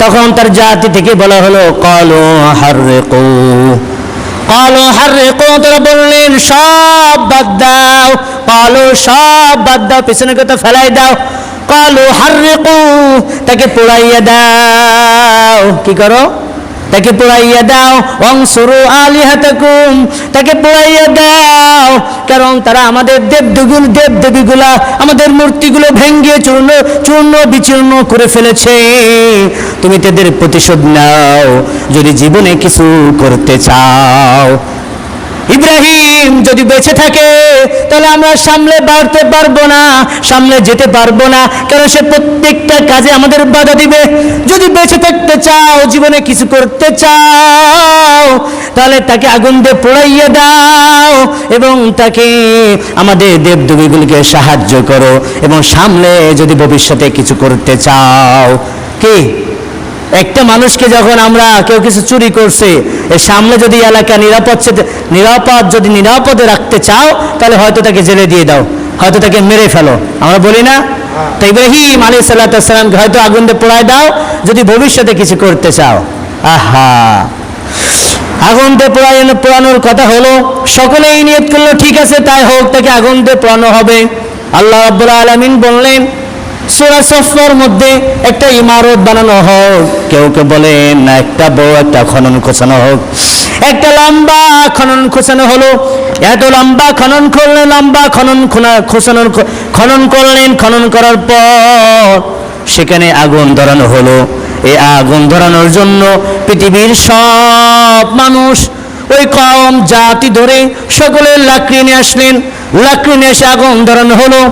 তখন তার জাতি থেকে বলা হলো ক্বালু হাররিকু, ক্বালু হাররিকু, তারা বললেন সব বাদ দাও, ক্বালু সব বাদ দাও, পিছনের কথা ফেলাই দাও। ক্বালু হাররিকু, তাকে পোড়াইয়া দাও। কি করো? তাকে পোড়াইয়া দাও। ওয়ানসুরু আলিহাতাকুম, তাকে পোড়াইয়া দাও। কারণ তারা আমাদের দেবদেবীগুলা, আমাদের মূর্তিগুলো ভেঙে চূর্ণ বিচূর্ণ করে ফেলেছে। তুমি তাদের প্রতিশোধ নাও যদি জীবনে কিছু করতে চাও। ইব্রাহিম যদি বেঁচে থাকে তাহলে আমরা সামনে বাড়তে পারবো না, সামনে যেতে পারবো না, কারণ সে প্রত্যেকটা কাজে আমাদের বাধা দিবে। যদি বেঁচে থাকতে চাও, জীবনে কিছু করতে চাও, তাহলে তাকে আগুন দিয়ে পোড়াইয়া দাও এবং তাকে আমাদের দেবদেবীগুলিকে সাহায্য করো, এবং সামনে যদি ভবিষ্যতে কিছু করতে চাও। কি একটা মানুষকে যখন আমরা কেউ কিছু চুরি করছে, এর সামনে যদি এলাকা নিরাপদে রাখতে চাও, তাহলে হয়তো তাকে জেলে দিয়ে দাও, হয়তো তাকে মেরে ফেলো, আমরা বলি না? তো ইব্রাহিম আলাইহিস সালামকে হয়তো আগুন দিয়ে পোড়ায় দাও যদি ভবিষ্যতে কিছু করতে চাও। আহা, আগুন দিয়ে পোড়ানোর কথা হলো, সকলেই নিয়ত করলো ঠিক আছে তাই হোক, তাকে আগুন দিয়ে পোড়ানো হবে। আল্লাহ রাব্বুল আলামিন বললেন সূরা সফর মধ্যে একটা ইমারত বানানো হোক, কেউ কেউ বলেন না একটা বড় একটা খনন খোঁচানো হোক। একটা লম্বা খনন খোঁচানো হলো, এত লম্বা খনন করলেন, লম্বা খনন করলেন। খনন করার পর সেখানে আগুন ধরানো হলো। এই আগুন ধরানোর জন্য পৃথিবীর সব মানুষ, ওই কওম জাতি ধরে সকলে লাকড়ি নিয়ে আসলেন। লাকড়ি নিয়ে এসে আগুন ধরানো হলো।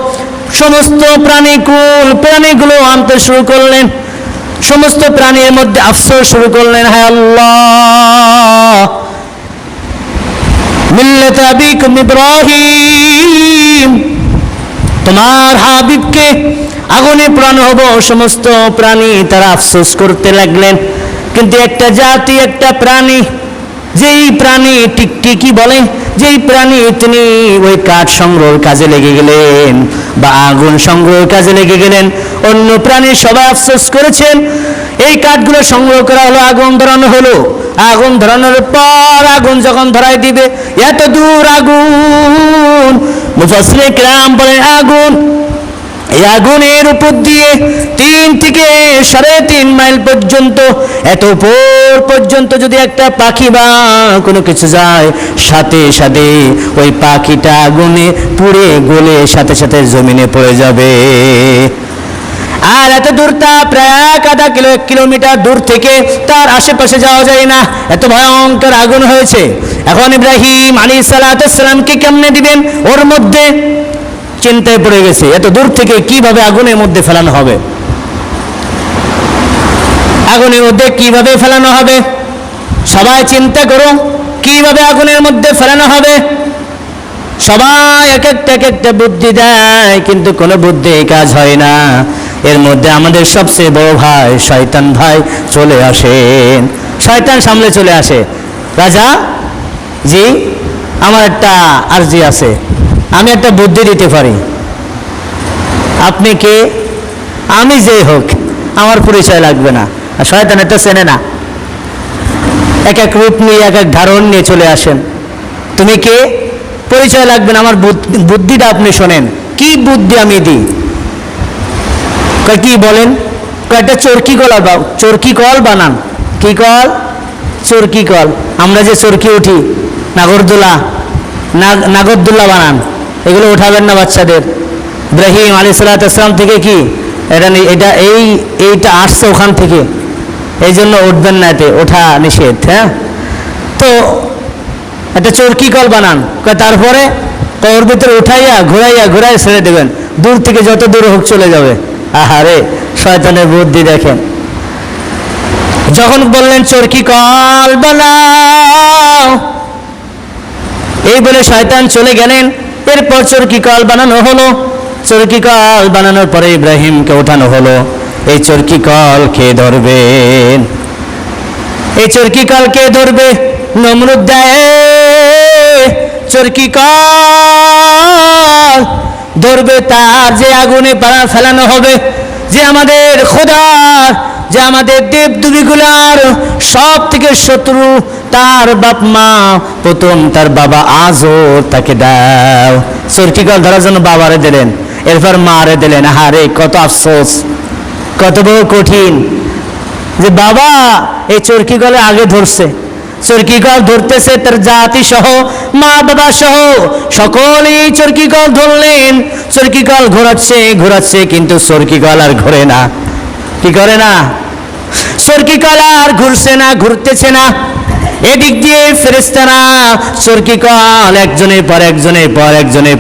সমস্ত প্রাণীগুলো আনতে শুরু করলেন। সমস্ত প্রাণীর মধ্যে আফসোস শুরু করলেন, হায় আল্লাহ, মিল্লাত আবিকুম ইব্রাহিম, তোমার হাবিবকে আগুনে পোড়ানো হবো। সমস্ত প্রাণী তারা আফসোস করতে লাগলেন। কিন্তু একটা জাতি, একটা প্রাণী, যেই প্রাণী টিকটিকি বলে, যেই প্রাণী তিনি ওই কাঠ সংগ্রহের কাজে লেগে গেলেন বা আগুন সংগ্রহের কাজে লেগে গেলেন, অন্য প্রাণী সবাই আফসোস করেছেন। এই কাঠগুলো সংগ্রহ করা হলো, আগুন ধরানো হলো। আগুন ধরানোর পর আগুন যখন ধরাই দিবে, এত দূর আগুন, মুফাসসিরে কেরাম বলেন আগুন, এই আগুনের উপর দিয়ে 3 থেকে 3.5 মাইল পর্যন্ত, এত উপর পর্যন্ত যদি একটা পাখি বা কোনো কিছু যায়, সাথে সাথে ওই পাখিটা আগুনে পুড়ে গলে সাথে সাথে জমিনে পড়ে যাবে। আর এত দূর, তা প্রায় 1 কিলোমিটার দূর থেকে তার আশেপাশে যাওয়া যায় না, এত ভয়ঙ্কর আগুন হয়েছে। এখন ইব্রাহিম আলাইহিস সালামকে কেমনে দিবেন? ওর মধ্যে চিন্তায় পড়ে গেছে, এত দূর থেকে কিভাবে আগুনের মধ্যে ফেলানো হবে, আগুনের মধ্যে কিভাবে ফেলানো হবে। সবাই চিন্তা করো কিভাবে আগুনের মধ্যে ফেলানো হবে। সবাই এক একটা বুদ্ধি দেয়, কিন্তু কোনো বুদ্ধি কাজ হয় না। এর মধ্যে আমাদের সবচেয়ে বড় ভাই শয়তান ভাই চলে আসেন। শয়তান সামনে চলে আসে, রাজা জি আমার একটা আরজি আছে, আমি একটা বুদ্ধি দিতে পারি। আপনি কে? আমি যে হোক, আমার পরিচয় লাগবে না। আর শয়তান এটা চেনে না, এক এক রূপ নিয়ে, এক এক ধারণ নিয়ে চলে আসেন। তুমি কে? পরিচয় লাগবে না, আমার বুদ্ধিটা আপনি শোনেন। কি বুদ্ধি আমি দিই? কি বলেন? একটা চরকি কল বানান। কি কল? চরকি কল। আমরা যে চরকি উঠি, নাগরদোল্লা বানান। এগুলো উঠাবেন না বাচ্চাদের। ইব্রাহিম আলাইহিস সালাম থেকে কি এইটা আসছে ওখান থেকে, এই জন্য উঠবেন না, এতে ওঠা নিষেধ। হ্যাঁ, তো একটা চরকি কল বানান। তারপরে ওর ভিতরে উঠাইয়া ঘুরাইয়া ছেড়ে দেবেন, দূর থেকে যত দূর হোক চলে যাবে। আহারে, শয়তানের বুদ্ধি দেখেন। যখন বললেন চরকি কল বানাও, এই বলে শয়তান চলে গেলেন। এরপর চরকি কল বানানো হলো। চরকি কল বানানোর পরে ইব্রাহিমকে ওঠানো হলো। এই চরকি কল কে ধরবেন? এই চরকি কল কে ধরবে? নমরুদ দেয় চরকি কল ধরবে তার যে আগুনে ফেলানো হবে, যে আমাদের খোদার যে আমাদের দেবদুবিগুলার সব থেকে শত্রু তার বাপ মা, প্রথম তার বাবা আজর, তাকে দাও। চরকি কল ধরার জন্য বাবারে দিলেন, এরপর মারে দিলেন। আহারে কত আফসোস, কত বড় কঠিন যে বাবা এই চরকি কলে আগে ধরছে, চরকি কল ধরতেছে তার জাতি সহ, মা বাবা সহ সকলেই চরকি কল ধরলেন। চরকি কল ঘোরাচ্ছে, কিন্তু চরকি কল আর ঘোরে না। কি করে না? চরকি কল আর ঘুরতেছে না। এদিক দিয়ে ফেরেশতারা চরকি কল একজনের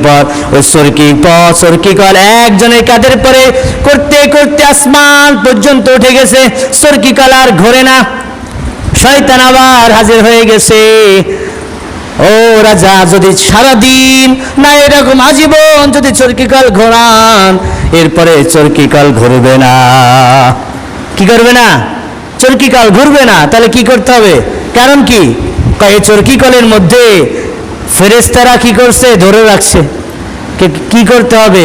পর ওই চরকি কল একজনের কাঁধের পরে করতে করতে আসমান পর্যন্ত উঠে গেছে। চরকি কল আর ঘোরে না। শয়তান আবার হাজির হয়ে গেছে। ও রাজা, যদি সারাদিন না এরকম আজীবন যদি চরকি কল ঘোরান, এরপরে চরকি কল ঘুরবে না। কি করবে না? চরকি কল ঘুরবে না। তাহলে কি করতে হবে? কারণ কি? এই চরকি কলের মধ্যে ফেরেশতারা কি করছে? ধরে রাখছে। কি করতে হবে?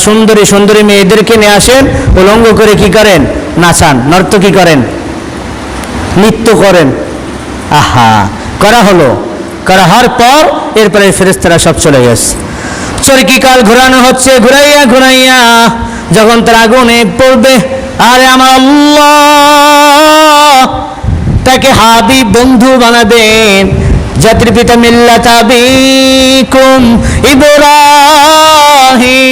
সুন্দরী সুন্দরী মেয়েদেরকে নিয়ে আসেন, উলঙ্গ করে কি করেন? নাচান, নর্তকী করেন, নৃত্য করেন। আহা, করা হওয়ার পর এরপরে ফেরেশতারা সব চলে গেছে। চরকি কল ঘোরানো হচ্ছে, ঘুরাইয়া যখন তার আগুনে পড়বে, আরে আমার আল্লাহ তাকে হাবিব বন্ধু বানাবেন। জাতির পিতা মিল্লাত আবিকুম ইব্রাহিম,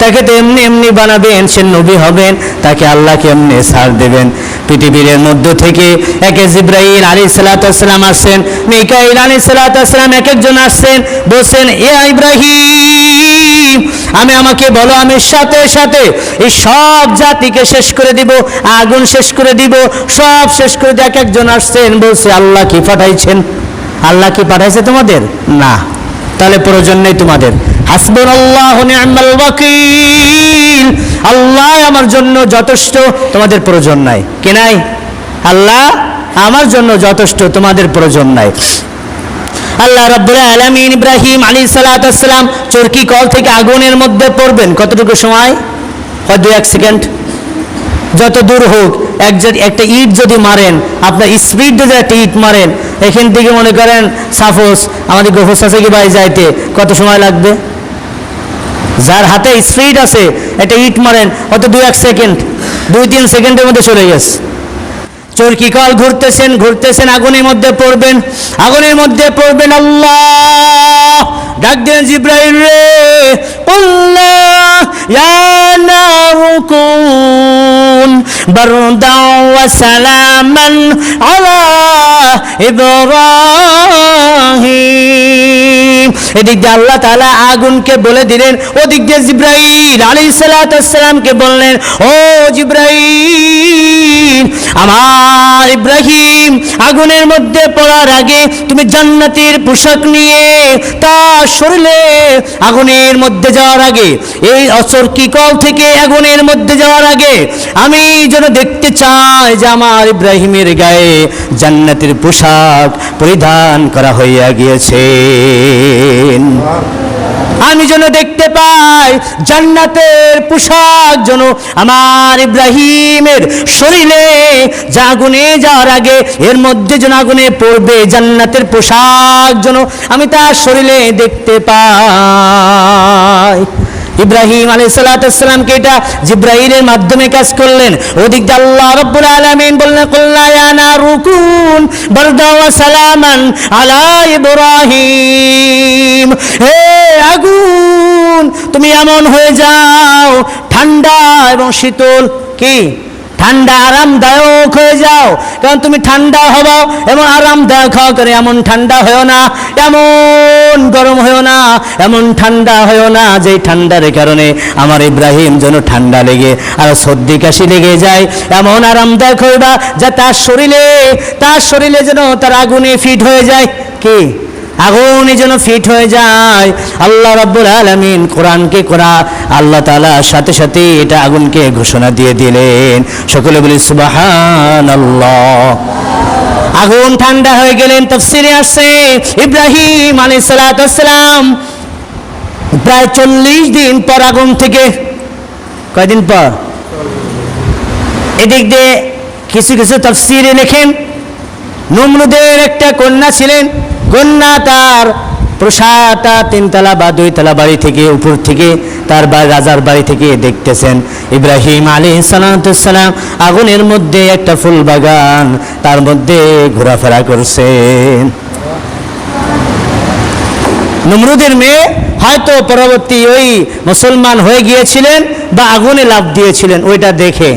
তাকে তো এমনি বানাবেন, সে নবী হবেন, তাকে আল্লাহকে এমনি ছাড় দেবেন। পৃথিবীর মধ্য থেকে একে জিবরাইল আলাইহিস সালাতু ওয়াস সালাম আসছেন, মিকাইল আলাইহিস সালাতু ওয়াস সালাম, এক একজন আসছেন, বলছেন এ ইব্রাহিম আমাকে বলো, আমি সাথে সাথে এই সব জাতিকে শেষ করে দিব, আগুন শেষ করে দিব, সব শেষ করে দিয়ে এক একজন আসছেন, বলছে আল্লাহ কি পাঠাইছেন? আল্লাহ কি পাঠাইছে তোমাদের? না। তাহলে প্রয়োজন নেই তোমাদের। হাসবুনাল্লাহু নি'মাল ওয়াকিল, আল্লাহ আমার জন্য যথেষ্ট, তোমাদের প্রয়োজন নাই। কি নাই? আল্লাহ আমার জন্য যথেষ্ট, তোমাদের প্রয়োজন নাই। আল্লাহ রাব্বুল আলামিন ইব্রাহিম আলাইহিস সালাতু ওয়াস সালাম চরকি কল থেকে আগুনের মধ্যে পড়বেন কতটুকু সময়? হয়তো 1 সেকেন্ড। যত দূর হোক, একটা ইট যদি মারেন, আপনার স্পিড যদি একটা ইট মারেন, এখান থেকে মনে করেন সাপোজ আমাদের গফুর আছে কি বাড়ি যাইতে কত সময় লাগবে? যার হাতে স্পিড আছে একটা ইট মারেন, অত 2-1 সেকেন্ড, 2-3 সেকেন্ডের মধ্যে চলে গেছে। চরকি কল ঘুরতেছেন, আগুনের মধ্যে পড়বেন। আল্লাহ ডাক দেন জিবরাইল রে, আল্লাহ ইয়া নারু কুন বারদাও ওয়া সালামান আলা ইব্রাহিম। এদিক দিয়ে আল্লাহ তাআলা আগুনকে বলে দিলেন, ওদিক দিয়ে জিবরাইল আলাইহিস সালাতু ওয়াস সালামকে বললেন, ও জিবরাইল, আমার ইব্রাহিম আগুনের মধ্যে পড়ার আগে তুমি জান্নাতের পোশাক নিয়ে তার শরীরে আগুনের মধ্যে যাওয়ার আগে, এই চরকি কল থেকে আগুনের মধ্যে যাওয়ার আগে আমি যেন দেখতে চাই যে আমার ইব্রাহিমের গায়ে জান্নাতের পোশাক পরিধান করা হইয়া গিয়েছে। আমি যেন দেখতে পাই জান্নাতের পোশাক যেন আমার ইব্রাহিমের শরীরে আগুনে যাওয়ার আগে এর মধ্যে যেন আগুনে পড়বে, জান্নাতের পোশাক যেন আমি তার শরীরে দেখতে পাই। ইব্রাহিম আলাইহিস সালাতু ওয়াস সালামকে এটা জিবরাইলের মাধ্যমে কাজ করলেন। ওদিক দিয়ে আল্লাহ রাব্বুল আলামিন বললেন, কুল্লা ইয়া নারু কুন বারদাও ওয়া সালামান আলা ইব্রাহিম, হে আগুন তুমি এমন হয়ে যাও ঠান্ডা এবং শীতল, কি ঠান্ডা আরামদায়ক হয়ে যাও। কারণ তুমি ঠান্ডা হও এমন আরামদায়ক হও, করে এমন ঠান্ডা হয়েও না, এমন গরম হয়েও না, এমন ঠান্ডা হয়েও না যে ঠান্ডার কারণে আমার ইব্রাহিম যেন ঠান্ডা লেগে আর সর্দি কাশি লেগে যায়। এমন আরামদায়ক হইবা যা তার শরীরে যেন তার আগুনে ফিট হয়ে যায়, কি আগুনে যেন ফিট হয়ে যায়। আল্লাহ রাব্বুল আলামিন কোরআনকে আল্লাহ তাআলা সাথে সাথে এটা আগুনকে ঘোষণা দিয়ে দিলেন। সকলে বলি সুবহানাল্লাহ। আগুন ঠান্ডা হয়ে গেলেন। তাফসীরে আছে ইব্রাহিম আলাইহিস সালাতু ওয়াস সালাম প্রায় 40 দিন পর আগুন থেকে, কয়দিন পর? এদিক দিয়ে কিছু কিছু তাফসীরে লেখেন নমরুদের একটা কন্যা ছিলেন, কন্যা তার প্রসাদটা 3 তলা বা 2 তলা বাড়ি থেকে উপর থেকে তার রাজার বাড়ি থেকে দেখতেছেন ইব্রাহিম আলাইহিস সালাম আগুনের মধ্যে একটা ফুল বাগান তার মধ্যে ঘোরাফেরা করছেন। নমরুদের মেয়ে হয়তো পরবর্তী ওই মুসলমান হয়ে গিয়েছিলেন বা আগুনে লাফ দিয়েছিলেন, ওইটা দেখে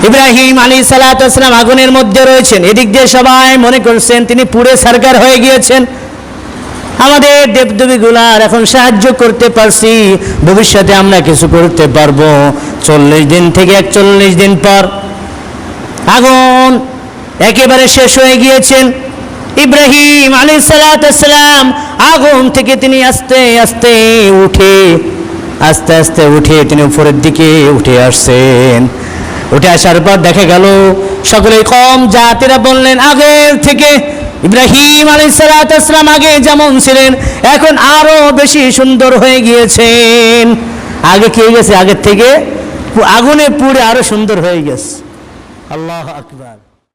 ইব্রাহিম আলাইহিস সালাম আগুনের মধ্যে রয়েছেন। এদিক দিয়ে সবাই মনে করছেন তিনি পুড়ে ছারখার হয়ে গিয়েছেন, আমাদের দেবদেবীগুলার এখন সাহায্য করতে পারছি, ভবিষ্যতে আমরা কিছু করতে পারবো। 40 দিন থেকে 41 দিন পর আগুন একেবারে শেষ হয়ে গিয়েছেন। ইব্রাহিম আলাইহিস সালাম আগুন থেকে তিনি আস্তে আস্তে উঠে তিনি উপরের দিকে উঠে আসছেন। উঠে আসার পর দেখা গেল সকলেই কম জাতিরা বললেন আগের থেকে ইব্রাহিম আলাইহিস সালাম আগে যেমন ছিলেন এখন আরো বেশি সুন্দর হয়ে গিয়েছেন। আগে কি হয়ে গেছে, আগের থেকে আগুনে পুড়ে আরো সুন্দর হয়ে গেছে। আল্লাহু আকবার।